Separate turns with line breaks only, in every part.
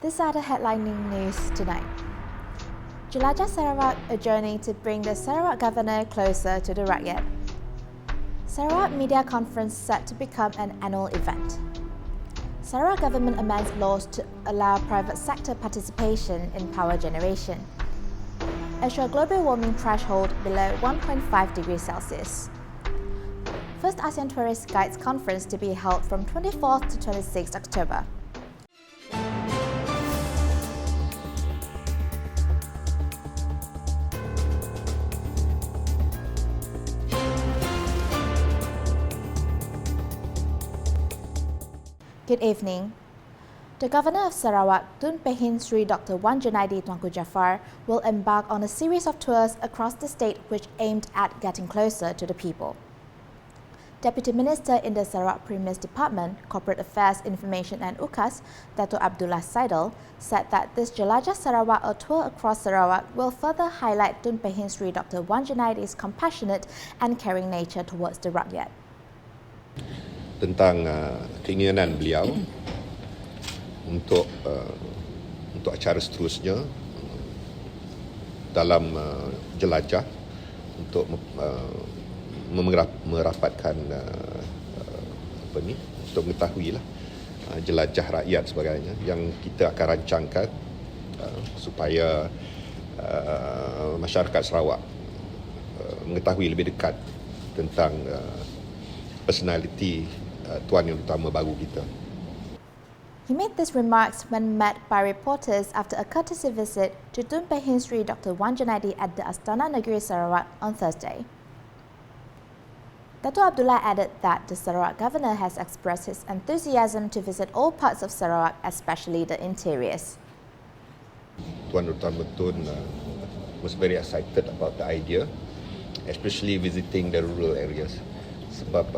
These are the headlining news tonight. Jelajah Sarawak, a journey to bring the Sarawak Governor closer to the Rakyat. Sarawak Media Conference set to become an annual event. Sarawak Government amends laws to allow private sector participation in power generation. Assure global warming threshold below 1.5 degrees Celsius. First Asean Tourist Guides Conference to be held from 24th to 26th October. Good evening. The Governor of Sarawak, Tun Pehin Sri Dr. Wan Junaidi Tuanku Jaafar, will embark on a series of tours across the state which aimed at getting closer to the people. Deputy Minister in the Sarawak Premier's Department, Corporate Affairs, Information and UKAS, Dato' Abdullah Saidal, said that this Jelajah Sarawak, or tour across Sarawak, will further highlight Tun Pehin Sri Dr. Wan Junaidi's compassionate and caring nature towards the Rakyat.
Tentang keinginan beliau untuk acara seterusnya dalam jelajah untuk merapatkan untuk mengetahui jelajah rakyat sebagainya yang kita akan rancangkan supaya masyarakat Sarawak mengetahui lebih dekat tentang personality Tuan Yang Utama baru kita.
He made these remarks when met by reporters after a courtesy visit to Tun Pehin Sri Dr. Wan Junaidi at the Astana Negeri Sarawak on Thursday. Dato' Abdullah added that the Sarawak Governor has expressed his enthusiasm to visit all parts of Sarawak, especially the interiors.
Tuan Utama Tun was very excited about the idea, especially visiting the rural areas. Sebab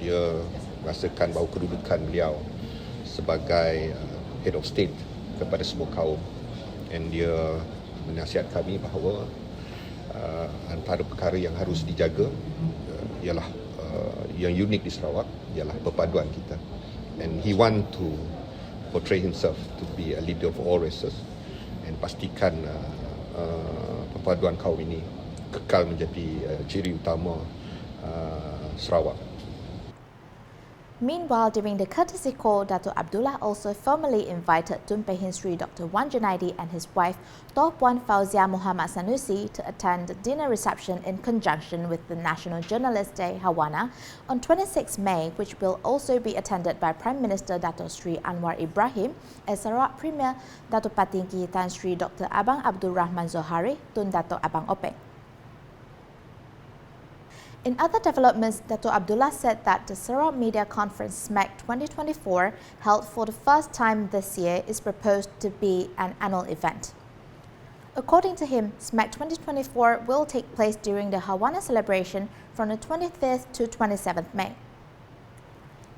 dia rasakan bahawa kedudukan beliau sebagai head of state kepada semua kaum, dan dia menasihat kami bahawa antara perkara yang harus dijaga ialah yang unik di Sarawak ialah perpaduan kita, and he want to portray himself to be a leader of all races and pastikan perpaduan kaum ini kekal menjadi ciri utama Sarawak.
Meanwhile, during the courtesy call, Dato' Abdullah also formally invited Tun Pehin Sri Dr. Wan Junaidi and his wife, Toh Puan Fauzia Muhammad Sanusi, to attend the dinner reception in conjunction with the National Journalist Day, Hawana, on 26 May, which will also be attended by Prime Minister Dato' Sri Anwar Ibrahim, and Sarawak Premier Dato' Patinggi Tan Sri Dr. Abang Abdul Rahman Zohari, Tun Dato' Abang Openg. In other developments, Dato' Abdullah said that the Sarawak Media Conference SMAC 2024, held for the first time this year, is proposed to be an annual event. According to him, SMAC 2024 will take place during the Hawana celebration from the 25th to 27th May.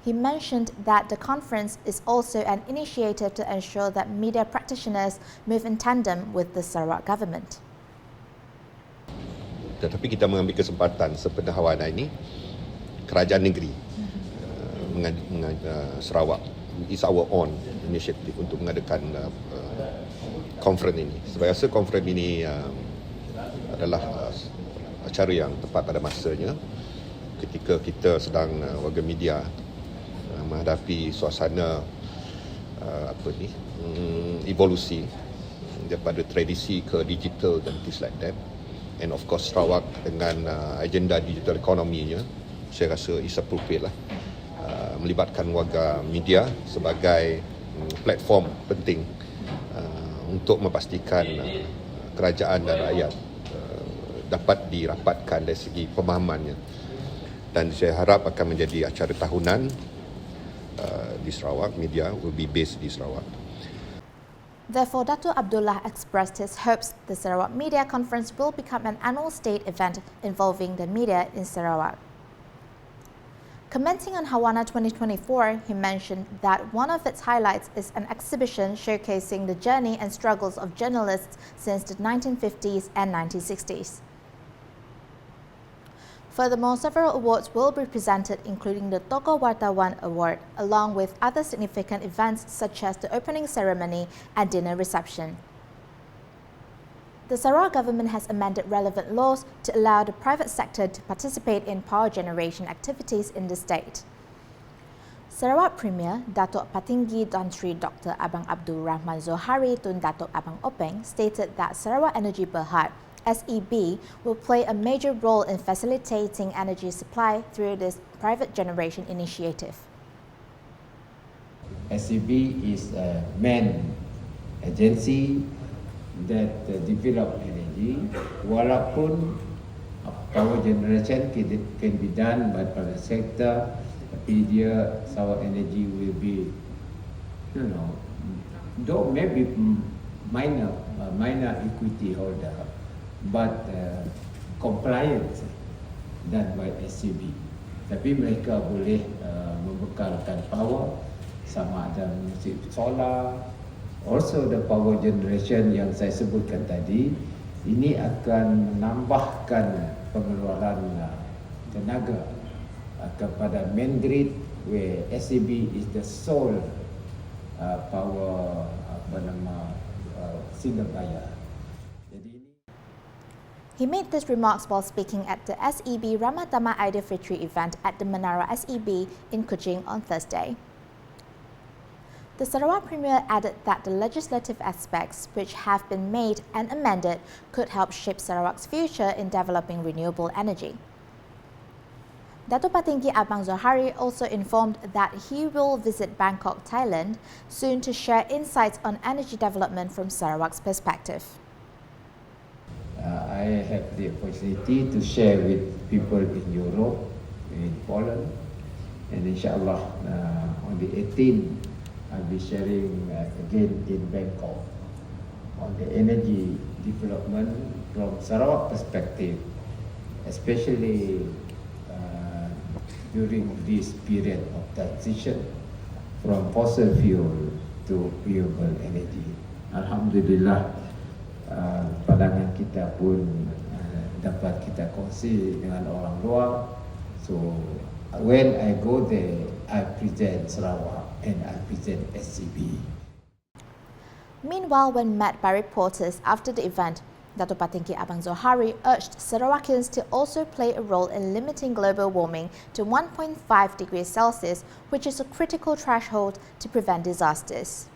He mentioned that the conference is also an initiative to ensure that media practitioners move in tandem with the Sarawak government.
Tetapi kita mengambil kesempatan sempena Hawana ini, kerajaan negeri Sarawak is our own initiative untuk mengadakan conference ini. Saya rasa conference ini adalah acara yang tepat pada masanya ketika kita sedang warga media menghadapi suasana evolusi daripada tradisi ke digital dan things like that. And of course Sarawak dengan agenda digital ekonominya, saya rasa is appropriate melibatkan warga media sebagai platform penting untuk memastikan kerajaan dan rakyat dapat dirapatkan dari segi pemahamannya, dan saya harap akan menjadi acara tahunan di Sarawak. Media will be based di Sarawak.
Therefore, Dato' Abdullah expressed his hopes the Sarawak Media Conference will become an annual state event involving the media in Sarawak. Commenting on Hawana 2024, he mentioned that one of its highlights is an exhibition showcasing the journey and struggles of journalists since the 1950s and 1960s. Furthermore, several awards will be presented, including the Tokoh Wartawan Award, along with other significant events such as the opening ceremony and dinner reception. The Sarawak government has amended relevant laws to allow the private sector to participate in power generation activities in the state. Sarawak Premier Datuk Patinggi Tan Sri Dr. Abang Abdul Rahman Zohari Tun Datuk Abang Openg stated that Sarawak Energy Berhad (SEB) will play a major role in facilitating energy supply through this private generation initiative.
SEB is a main agency that develop energy, walaupun power generation can be done by private sector, tapi dia Sarawak Energy will be, though maybe minor equity holder, but compliance done by SEB. Tapi mereka boleh membekalkan power sama ada musik solar. Also the power generation yang saya sebutkan tadi, ini akan menambahkan pengeluaran tenaga kepada main grid, where SEB is the sole power single buyer.
He made these remarks while speaking at the SEB Ramadama Aidilfitri event at the Menara SEB in Kuching on Thursday. The Sarawak Premier added that the legislative aspects which have been made and amended could help shape Sarawak's future in developing renewable energy. Datuk Patinggi Abang Zohari also informed that he will visit Bangkok, Thailand, soon to share insights on energy development from Sarawak's perspective.
I have the opportunity to share with people in Europe, in Poland, and inshallah on the 18th I'll be sharing again in Bangkok on the energy development from Sarawak perspective, especially during this period of transition from fossil fuel to renewable energy. Alhamdulillah, pandangan kita pun dapat kita kongsi dengan orang luar. So when I go there, I present Sarawak and I present SEB.
Meanwhile, when met by reporters after the event, Datuk Patinggi Abang Zohari urged Sarawakians to also play a role in limiting global warming to 1.5 degrees Celsius, which is a critical threshold to prevent disasters.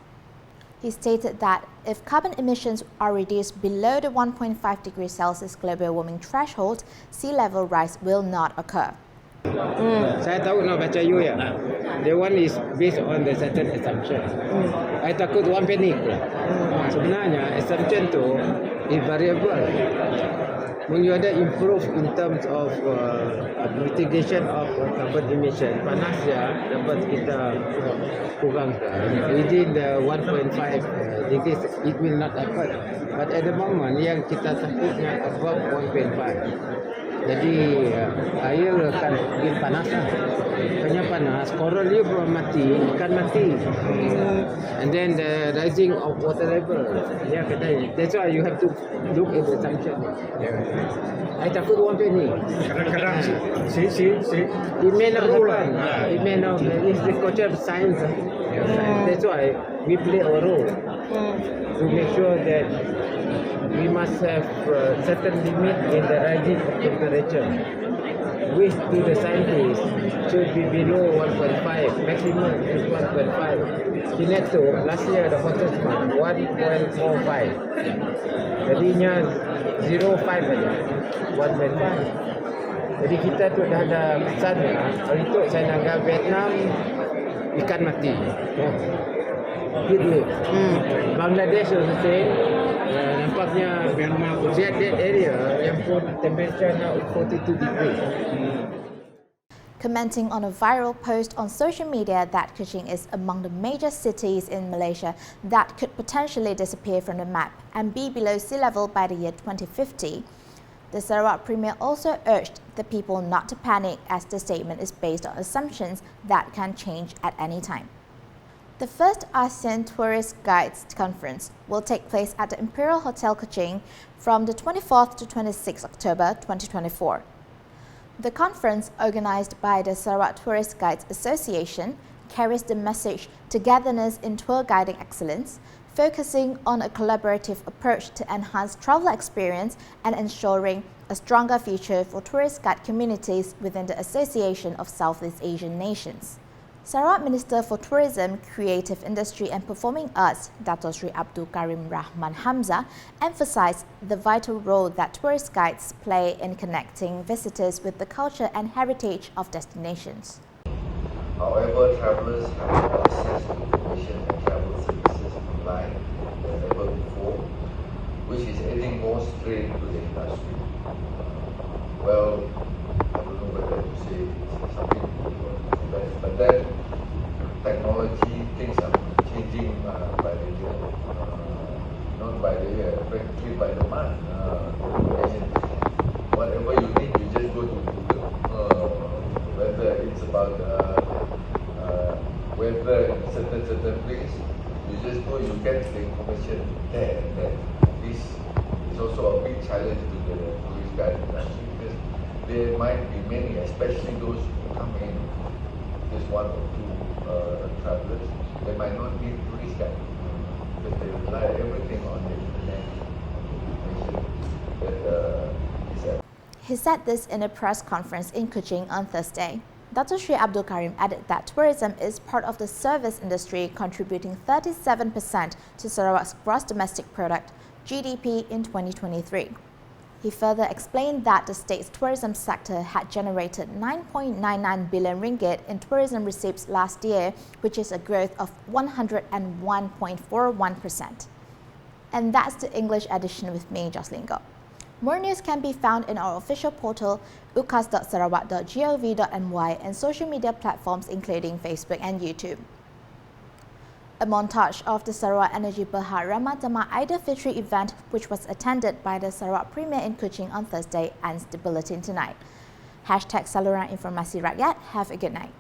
He stated that if carbon emissions are reduced below the 1.5 degrees Celsius global warming threshold, sea level rise will not occur.
Saya tahu nak baca you ya. The one is based on the certain assumption. I takut one panic. Sebenarnya assumption tu is variable. When you ada improve in terms of mitigation of carbon emission, panasnya dapat kita kurangkan within the 1.5 degrees, it will not happen. But at the moment yang kita takutnya above 1.5. Jadi air akan bikin panas. Kanya panas, coral reef mati, ikan mati. And then the rising of water level. Ya, that's why you have to look at the assumption. I takut one penny.
Kadang-kadang
It may not happen. It may not. It's the culture of science. That's why we play our role to make sure that we must have certain limit in the rising of temperature, which to the scientists should be below 1.5, maximum is 1.5. Kineto, last year the hottest month, 1.45. Jadinya 0.5 saja, 1.5. Jadi kita tu dah ada pesannya, untuk saya negara Vietnam, ikan mati. Gitu. Bangladesh also say, nampaknya that area yang pun temperature now 42 degrees.
Commenting on a viral post on social media that Kuching is among the major cities in Malaysia that could potentially disappear from the map and be below sea level by the year 2050, the Sarawak Premier also urged the people not to panic, as the statement is based on assumptions that can change at any time. The first Asean Tourist Guides Conference will take place at the Imperial Hotel Kuching from the 24th to 26th October 2024. The conference, organised by the Sarawak Tourist Guides Association, carries the message togetherness in tour guiding excellence, focusing on a collaborative approach to enhance travel experience and ensuring a stronger future for tourist guide communities within the Association of Southeast Asian Nations. Sarawak Minister for Tourism, Creative Industry and Performing Arts, Dato Sri Abdul Karim Rahman Hamzah, emphasized the vital role that tourist guides play in connecting visitors with the culture and heritage of destinations.
However, travellers have more access to information and travel services online than ever before, which is adding more strain to the industry. Well, I don't know whether to say something good, but that technology, things are changing by the year, not by the year, practically by the month. And whatever you need, you just go to Google. Whether it's about weather in certain place, you just go, you get the information there and there. This is also a big challenge to the tourist guide industry because there might be many, especially those who come in, just one or two travellers, they might not need tourist guide because they rely everything on the internet information.
He said this in a press conference in Kuching on Thursday. Dato Sri Abdul Karim added that tourism is part of the service industry, contributing 37% to Sarawak's gross domestic product, GDP, in 2023. He further explained that the state's tourism sector had generated 9.99 billion ringgit in tourism receipts last year, which is a growth of 101.41%. And that's the English edition with me, Jocelyn. More news can be found in our official portal, ukas.sarawak.gov.my, and social media platforms including Facebook and YouTube. A montage of the Sarawak Energy Berhad Ramadama Aidil Fitri event, which was attended by the Sarawak Premier in Kuching on Thursday, ends the bulletin tonight. #Saluran Informasi Rakyat. Have a good night.